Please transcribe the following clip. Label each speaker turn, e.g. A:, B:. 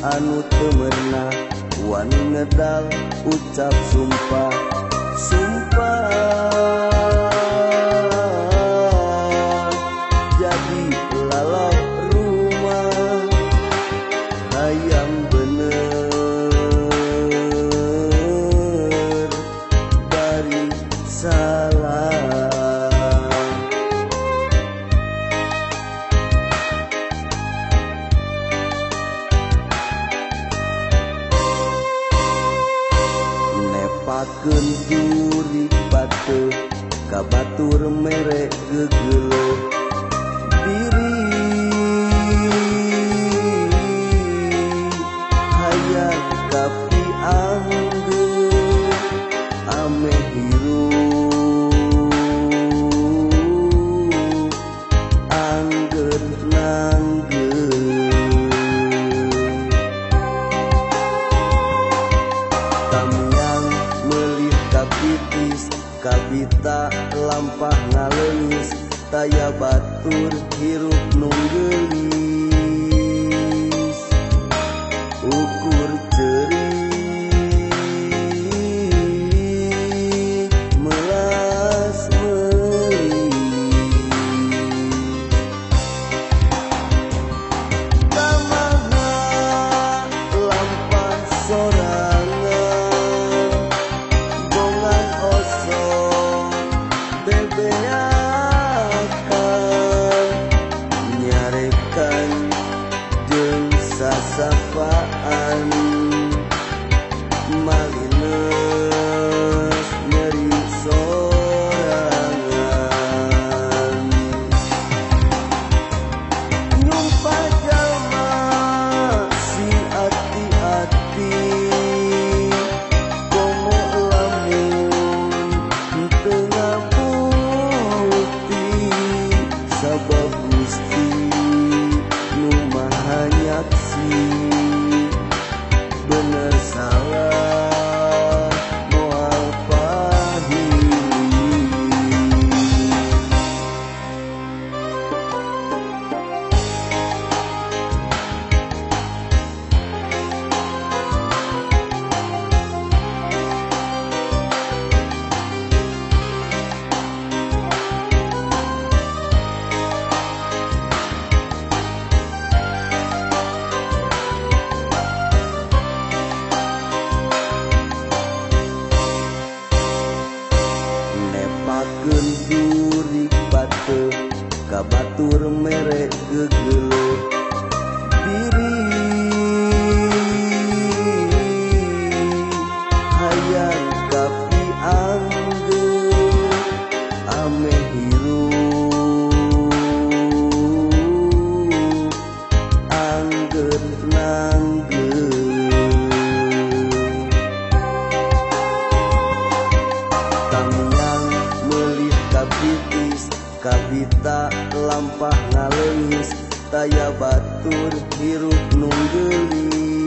A: anu temerna wani ngedal ucap sumpah jadi lalap rumah hayang bener dari salah. Nepakeun duri batu ka batur mere gegelo diri hayang kapi anggeun ame hirup anggeun nanggeun tamiang melih kapitis kabita lampah ngaleungis taya batur hirup nunggelis ukur ceurik melas meuli tamaha lampah sorangan bongan osong bebeakan nyarekan jeung sasapaan malines nyeri sorangan nyumpah jalma si ati-ati komo lamun teu ngabukti sabab gusti nu maha nyaksi bener salah moal pahili. Nepakeun duri batu ka batur mere gegelo diri hayang kapi anggeun ame hirup anggeun nanggeun tamiang melih kapitis kabita lampah ngaleungis taya batur hirup nunggelis